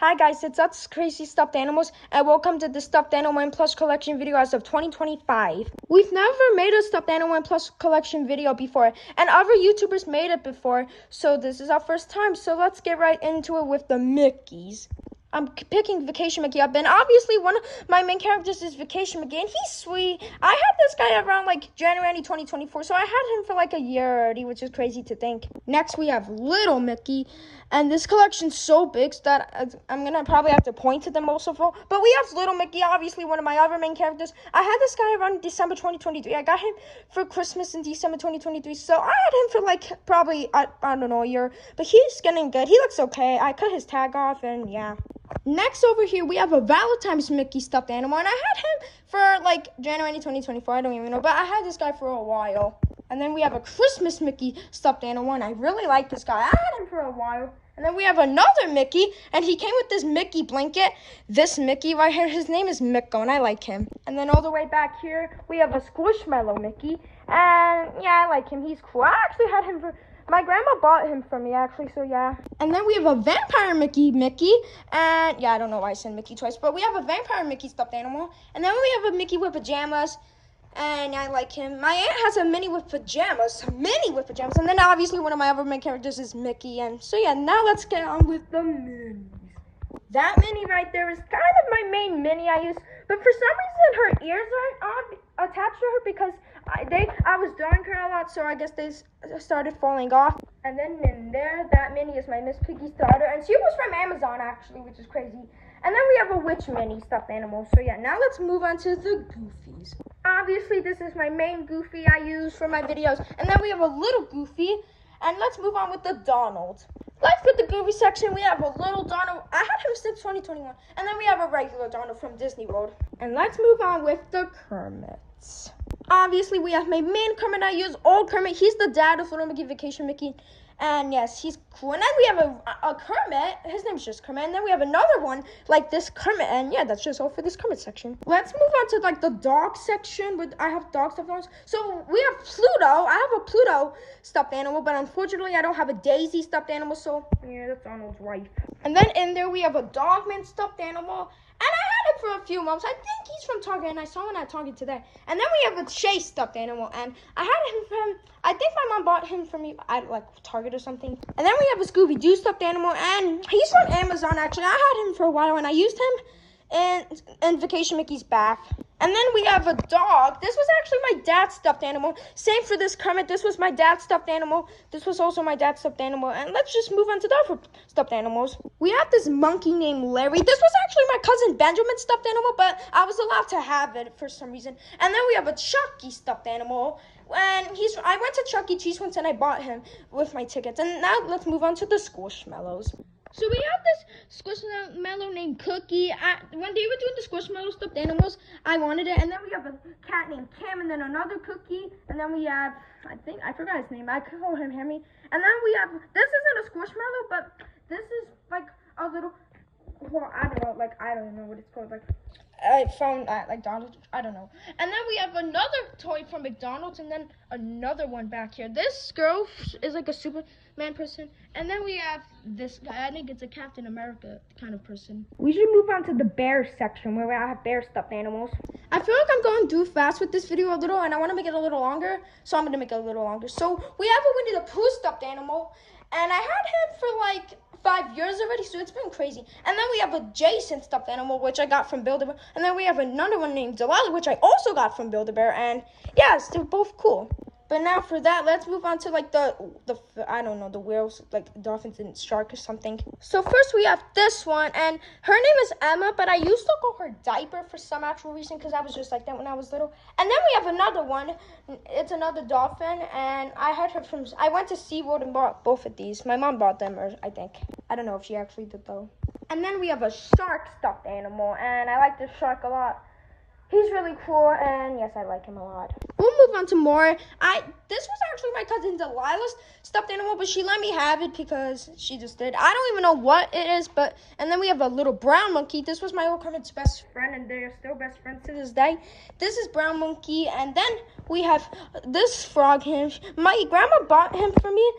Hi guys, it's us Crazy Stuffed Animals, and welcome to the Stuffed Animal and Plush collection video as of 2025. We've never made a Stuffed Animal and Plush collection video before, and other YouTubers made it before, so this is our first time. So let's get right into it with the Mickeys. I'm picking Vacation Mickey up, and obviously one of my main characters is Vacation Mickey, and he's sweet. I had this guy around like January 2024, so I had him for like a year already, which is crazy to think. Next, we have Little Mickey, and this collection's so big that I'm gonna probably have to point to them most of all. But we have Little Mickey, obviously one of my other main characters. I had this guy around December 2023. I got him for Christmas in December 2023, so I had him for like probably, I don't know, a year. But he's getting good. He looks okay. I cut his tag off, and yeah. Next over here, we have a Valentine's Mickey stuffed animal, and I had him for like January 2024, I don't even know, but I had this guy for a while. And then we have a Christmas Mickey stuffed animal, and I really like this guy. I had him for a while. And then we have another Mickey, and he came with this Mickey blanket. This Mickey right here, his name is Micko, and I like him. And then all the way back here, we have a Squishmallow Mickey, and yeah, I like him. He's cool. I actually had him for... My grandma bought him for me, actually, so yeah. And then we have a Vampire Mickey, and yeah, I don't know why I said Mickey twice, but we have a Vampire Mickey stuffed animal. And then we have a Mickey with pajamas, and I like him. My aunt has a Minnie with pajamas, and then obviously one of my other main characters is Mickey, and so yeah, now let's get on with the minis. That Minnie right there is kind of my main Minnie I use, but for some reason her ears aren't attached to her because I was drawing her a lot, so I guess they started falling off. And then in there, that Minnie is my Miss Piggy starter, and she was from Amazon actually, which is crazy. And then we have a Witch Minnie stuffed animal. So yeah, now let's move on to the Goofies. Obviously, this is my main Goofy I use for my videos. And then we have a little Goofy, and let's move on with the Donald. Let's put the Goofy section. We have a little Donald. I had him since 2021. And then we have a regular Donald from Disney World. And let's move on with the Kermits. Obviously, we have my main Kermit I use, Old Kermit. He's the dad of Little Mickey, Vacation Mickey. And yes, he's cool. And then we have a Kermit. His name's just Kermit. And then we have another one like this Kermit. And yeah, that's just all for this Kermit section. Let's move on to like the dog section. Where I have dog stuffed animals. So we have Pluto. I have a Pluto stuffed animal. But unfortunately, I don't have a Daisy stuffed animal. So yeah, that's Donald's wife. And then in there, we have a Dogman stuffed animal. And I had him for a few months. I think he's from Target, and I saw him at Target today. And then we have a Chase stuffed animal, and I had him from, I think my mom bought him for me at like Target or something. And then we have a Scooby-Doo stuffed animal, and he's from Amazon actually. I had him for a while, and I used him in Vacation Mickey's bath. And then we have a dog. This was actually my dad's stuffed animal. Same for this Kermit. This was my dad's stuffed animal. This was also my dad's stuffed animal. And let's just move on to the other stuffed animals. We have this monkey named Larry. This was actually my cousin Benjamin's stuffed animal, but I was allowed to have it for some reason. And then we have a Chucky stuffed animal. And I went to Chuck E. Cheese once and I bought him with my tickets. And now let's move on to the Squishmallows. So we have this Squishmallow named Cookie. When they were doing the Squishmallow stuffed animals, I wanted it. And then we have a cat named Kim, and then another Cookie. And then we have, I forgot his name. I call him Henry. And then we have, this isn't a Squishmallow, but this is like a little, well, I don't know what it's called. Like, I found at like Donald, I don't know. And then we have another toy from McDonald's, and then another one back here. This girl is like a Superman person. And then we have this guy. I think it's a Captain America kind of person. We should move on to the bear section where I have bear stuffed animals. I feel like I'm going too fast with this video a little, and I want to make it a little longer, so I'm going to make it a little longer. So we have a Winnie the Pooh stuffed animal, and I had him for like 5 years already, so it's been crazy. And then we have a Jason stuffed animal, which I got from Build-A-Bear. And then we have another one named Delilah, which I also got from Build-A-Bear. And yes, they're both cool. But now for that, let's move on to like the I don't know, the whales, like dolphins and shark or something. So first we have this one, and her name is Emma, but I used to call her Diaper for some actual reason because I was just like that when I was little. And then we have another one. It's another dolphin, and I went to SeaWorld and bought both of these. My mom bought them, or I think. I don't know if she actually did though. And then we have a shark stuffed animal, and I like this shark a lot. He's really cool, and yes, I like him a lot. We'll move on to more. This was actually my cousin Delilah's stuffed animal, but she let me have it because she just did. I don't even know what it is, and then we have a little brown monkey. This was my old Kermit's best friend, and they're still best friends to this day. This is Brown Monkey, and then we have this frog. My grandma bought him for me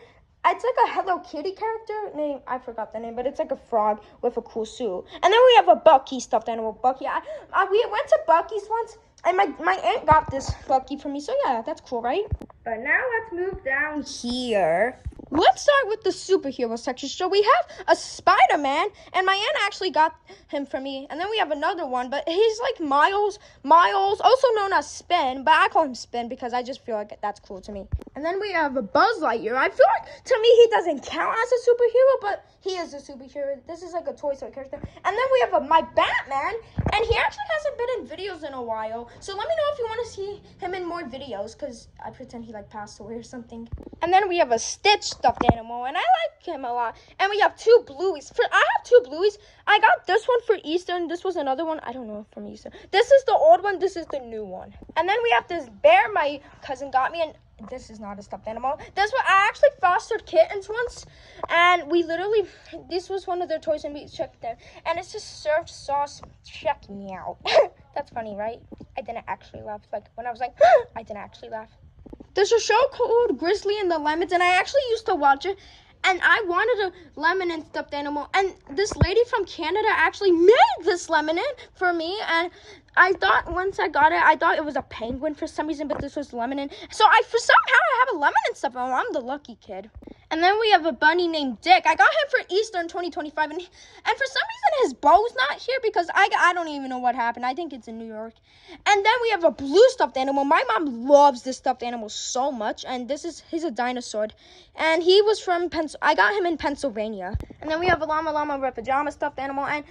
It's like a Hello Kitty character name. I forgot the name, but it's like a frog with a cool suit. And then we have a Bucky stuffed animal. Bucky. We went to Bucky's once, and my aunt got this Bucky for me. So yeah, that's cool, right? But now let's move down here. Let's start with the superhero section. So we have a Spider-Man, and my aunt actually got him for me. And then we have another one, but he's like Miles, also known as Spin, but I call him Spin because I just feel like that's cool to me. And then we have a Buzz Lightyear. I feel like, to me, he doesn't count as a superhero, but he is a superhero. This is like a Toy Story character. And then we have my Batman, and he actually hasn't been in videos in a while. So let me know if you want to see him in more videos, because I pretend he like passed away or something. And then we have a Stitch stuffed animal, and I like him a lot. And we have two Blueies. I have two Blueies. I got this one for Easter, and this was another one. I don't know from Easter. This is the old one. This is the new one. And then we have this bear my cousin got me, and this is not a stuffed animal. This one, I actually fostered kittens once, and this was one of their toys, and we checked them. And it's just served sauce. Check me out. That's funny, right? I didn't actually laugh. Like, when I was like, I didn't actually laugh. There's a show called Grizzly and the Lemons, and I actually used to watch it, and I wanted a lemon and stuffed animal, and this lady from Canada actually made this lemon for me, and I thought once I got it, I thought it was a penguin for some reason, but this was lemon. So somehow I have a lemon and stuff. Oh, I'm the lucky kid. And then we have a bunny named Dick. I got him for Easter in 2025, and for some reason his bow's not here because I don't even know what happened. I think it's in New York. And then we have a blue stuffed animal. My mom loves this stuffed animal so much, and he's a dinosaur. And he was from I got him in Pennsylvania. And then we have a llama red pajama stuffed animal, and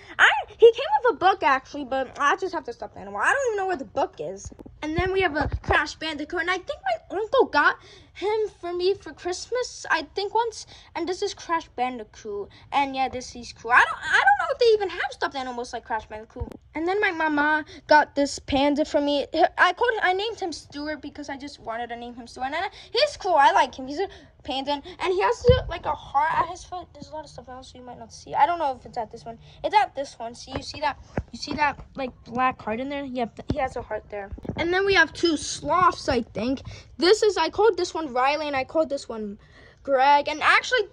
he came with a book actually, but I just have the stuffed animal. I don't even know where the book is. And then we have a Crash Bandicoot, and I think my uncle got him for me for Christmas, I think once. And this is Crash Bandicoot, and yeah, he's cool. I don't know if they even have stuffed animals like Crash Bandicoot. And then my mama got this panda for me. I named him Stuart because I just wanted to name him Stuart. And he's cool. I like him. He's a panda, and he has like a heart at his foot. There's a lot of stuff else you might not see. I don't know if it's at this one. It's at this one. See, you see that? You see that like black heart in there? Yep, he has a heart there. And then we have two sloths, I think. I called this one Riley, and I called this one Greg. And actually,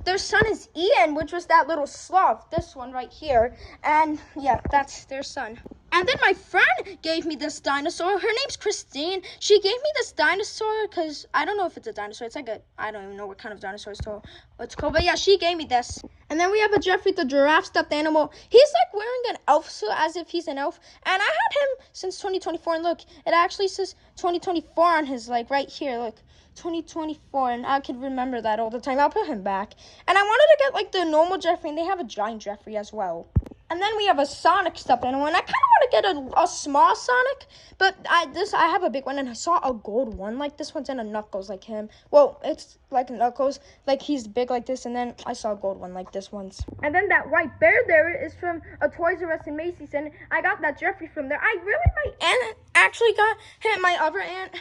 their son is Ian, which was that little sloth. This one right here. And yeah, that's their son. And then my friend gave me this dinosaur. Her name's Christine. She gave me this dinosaur because I don't know if it's a dinosaur. It's like I don't even know what kind of dinosaur it's called. But yeah, she gave me this. And then we have a Jeffrey the giraffe stuffed animal. He's like wearing an elf suit as if he's an elf. And I had him since 2024. And look, it actually says 2024 on his right here. Look, 2024. And I could remember that all the time. I'll put him back. And I wanted to get the normal Jeffrey, and they have a giant Jeffrey as well. And then we have a Sonic stuffed animal, and I kind of want to get a small Sonic, but I have a big one, and I saw a gold one like this one's in a Knuckles like him. Well, it's like Knuckles, like he's big like this, and then I saw a gold one like this once. And then that white bear there is from a Toys R Us and Macy's, and I got that Jeffrey from there. My aunt actually got him, my other aunt.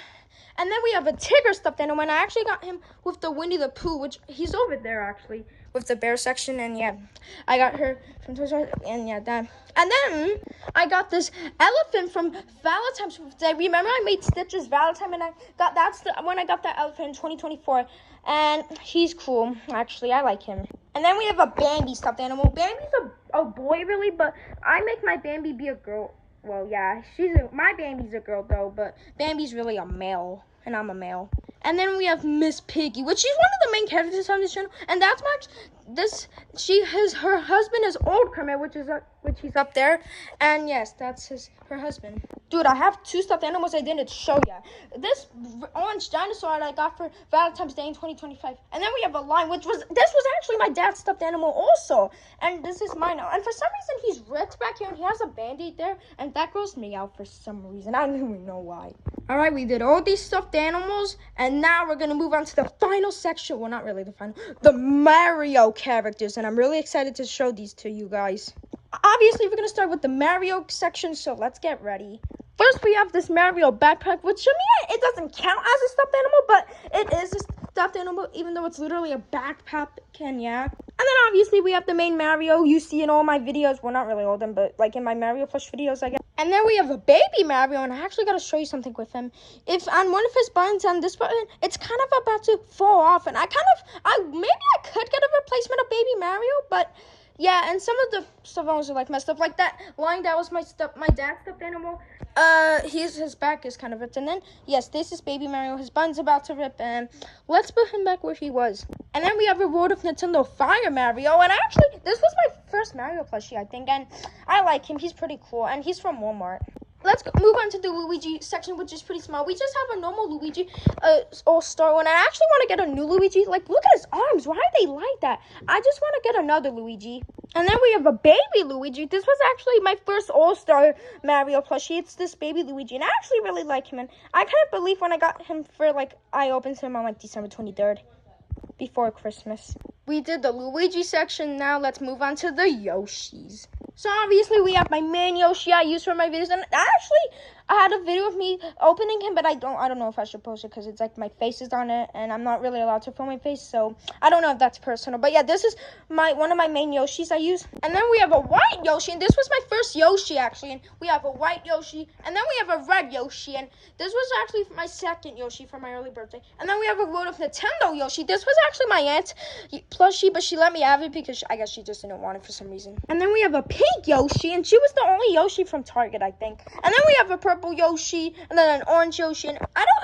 And then we have a Tigger stuffed animal, and I actually got him with the Winnie the Pooh, which he's over there actually, with the bear section, and yeah, I got her from Toys R Us, and yeah, that. And then I got this elephant from Valentine's Day. Remember I made Stitch's Valentine, and that's when I got that elephant in 2024, and he's cool, actually, I like him. And then we have a Bambi stuffed animal. Bambi's a boy, really, but I make my Bambi be a girl. Well, yeah, my Bambi's a girl, though, but Bambi's really a male, and I'm a male. And then we have Miss Piggy, which she's one of the main characters on this channel, and that's her husband is Old Kermit, which he's up there, and yes, that's her husband. Dude, I have two stuffed animals I didn't show yet. This orange dinosaur I got for Valentine's Day in 2025, and then we have a lion, this was actually my dad's stuffed animal also, and this is mine now. And for some reason, he's ripped back here, and he has a band-aid there, and that grossed me out for some reason. I don't even know why. All right, we did all these stuffed animals, and now we're gonna move on to the final section. Well, not really the final, the Mario characters, and I'm really excited to show these to you guys. Obviously, we're gonna start with the Mario section, so let's get ready. First, we have this Mario backpack, which to me, it doesn't count as a stuffed animal, but it is a stuffed animal, even though it's literally a backpack, and yeah. And then obviously we have the main Mario you see in all my videos. Well, not really all of them, but like in my Mario plush videos, I guess. And then we have a baby Mario, and I actually got to show you something with him. If on one of his buttons, on this button, it's kind of about to fall off, and maybe I could get a replacement of baby Mario, but yeah, and some of the stuff also like messed up, like that line that was my dad's stuffed animal. His back is kind of ripped, and then yes, this is baby Mario. His bun's about to rip, and let's put him back where he was. And then we have a World of Nintendo Fire Mario, and actually, this was my first Mario plushie, I think, and I like him. He's pretty cool, and he's from Walmart. Let's move on to the Luigi section, which is pretty small. We just have a normal Luigi, all-star one. I actually want to get a new Luigi. Like, look at his arms. Why are they like that? I just want to get another Luigi. And then we have a baby Luigi. This was actually my first all-star Mario plushie. It's this baby Luigi, and I actually really like him. And I couldn't believe when I got him for, like, I opened him on, like, December 23rd, before Christmas. We did the Luigi section. Now let's move on to the Yoshis. So obviously we have my main Yoshi I use for my videos, and actually I had a video of me opening him, but I don't know if I should post it because it's like my face is on it, and I'm not really allowed to film my face, so I don't know if that's personal. But yeah, this is one of my main Yoshis I use. And then we have a white Yoshi, and this was my first Yoshi actually, and we have a white Yoshi, and then we have a red Yoshi, and this was actually my second Yoshi for my early birthday. And then we have a World of Nintendo Yoshi. This was actually my aunt's plushie, but she let me have it because I guess she just didn't want it for some reason. And then we have a pink Yoshi, and she was the only Yoshi from Target, I think. And then we have a purple Yoshi, and then an orange Yoshi, and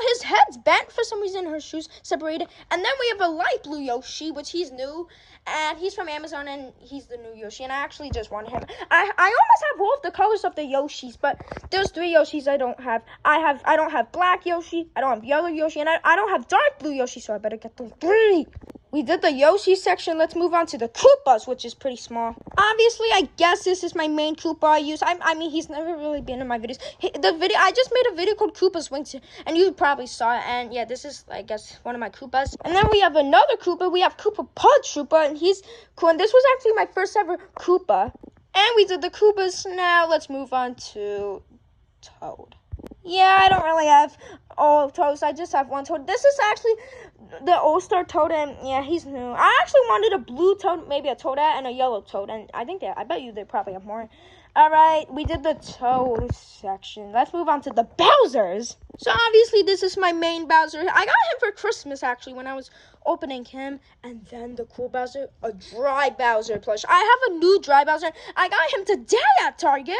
his head's bent for some reason, her shoes separated. And then we have a light blue Yoshi, which he's new, and he's from Amazon, and he's the new Yoshi, and I actually just wanted him. I almost have all of the colors of the Yoshis, but there's 3 Yoshis I don't have. I don't have black Yoshi, I don't have yellow Yoshi, and I don't have dark blue Yoshi, so I better get those 3. We did the Yoshi section. Let's move on to the Koopas, which is pretty small. Obviously, I guess this is my main Koopa I use. I mean, he's never really been in my videos. I just made a video called Koopa's Wings, and you probably saw it. And yeah, this is, I guess, one of my Koopas. And then we have another Koopa. We have Koopa Pudge Koopa, and he's cool. And this was actually my first ever Koopa. And we did the Koopas. Now let's move on to Toad. Yeah, I don't really have all Toads. I just have one Toad. This is actually the All-Star Toad, and yeah, he's new. I actually wanted a blue Toad, maybe a Toadette, and a yellow Toad, and I bet you they probably have more. All right, we did the Toad section. Let's move on to the Bowsers. So obviously, this is my main Bowser. I got him for Christmas, actually, when I was opening him. And then the cool Bowser, a dry Bowser plush. I have a new dry Bowser. I got him today at Target.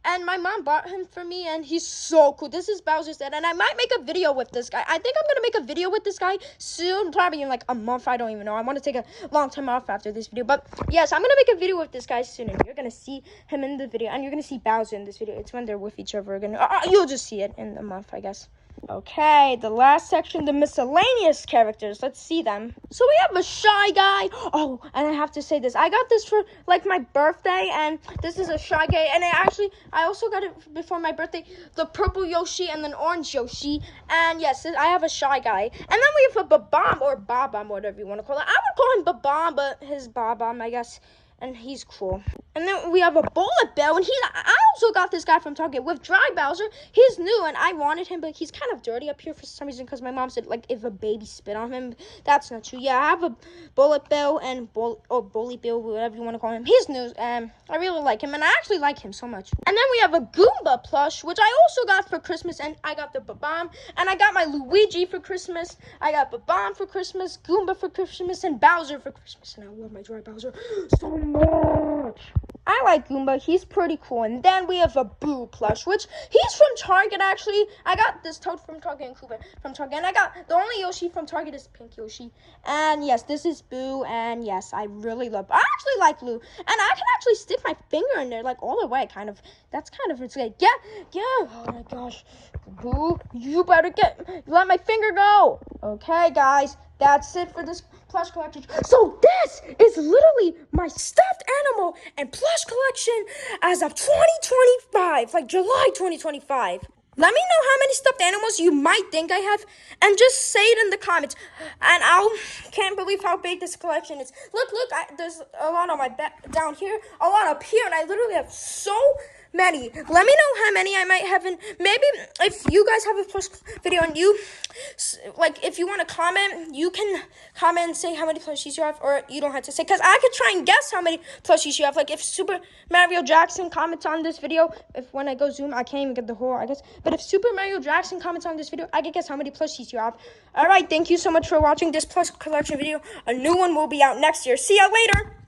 And my mom bought him for me, and he's so cool. This is Bowser's dad, and I might make a video with this guy. I think I'm going to make a video with this guy soon, probably in like a month. I don't even know. I want to take a long time off after this video. But yes, I'm going to make a video with this guy soon, and you're going to see him in the video, and you're going to see Bowser in this video. It's when they're with each other again. You'll just see it in a month, I guess. Okay, the last section, the miscellaneous characters. Let's see them. So we have a Shy Guy. Oh, and I have to say this. I got this for, like, my birthday, and this is a Shy Guy. And I also got it before my birthday, the purple Yoshi and then orange Yoshi. And, yes, I have a Shy Guy. And then we have a Babam, or Babam, whatever you want to call it. I would call him Babam, but his Babam, I guess. And he's cool. And then we have a Bullet Bill, and I also got this guy from Target with Dry Bowser. He's new, and I wanted him, but he's kind of dirty up here for some reason, because my mom said, like, if a baby spit on him, that's not true. Yeah, I have a Bullet Bill and Bully Bill, whatever you want to call him. He's new, and I really like him, and I actually like him so much. And then we have a Goomba plush, which I also got for Christmas, and I got the Babam, and I got my Luigi for Christmas. I got Babam for Christmas, Goomba for Christmas, and Bowser for Christmas, and I love my Dry Bowser so much. I like Goomba. He's pretty cool. And then we have a Boo plush, which he's from Target, actually. I got this Toad from Target and Koopa from Target. And I got the only Yoshi from Target is Pink Yoshi. And yes, this is Boo. And yes, I really love. I actually like Boo. And I can actually stick my finger in there, like all the way, kind of. That's kind of, it's like, yeah. Oh my gosh. Boo, you better let my finger go. Okay, guys. That's it for this plush collection. So this is literally my stuffed animal and plush collection as of 2025, like July 2025. Let me know how many stuffed animals you might think I have, and just say it in the comments. And can't believe how big this collection is. Look, there's a lot on my back down here, a lot up here, and I literally have so Maddie, let me know how many I might have in. Maybe if you guys have a plush video and you, like, if you want to comment, you can comment and say how many plushies you have, or you don't have to say, because I could try and guess how many plushies you have. Like, if Super Mario Jackson comments on this video, if when I go zoom, I can't even get the whole, I guess. But if Super Mario Jackson comments on this video, I can guess how many plushies you have. All right, thank you so much for watching this plush collection video. A new one will be out next year. See ya later.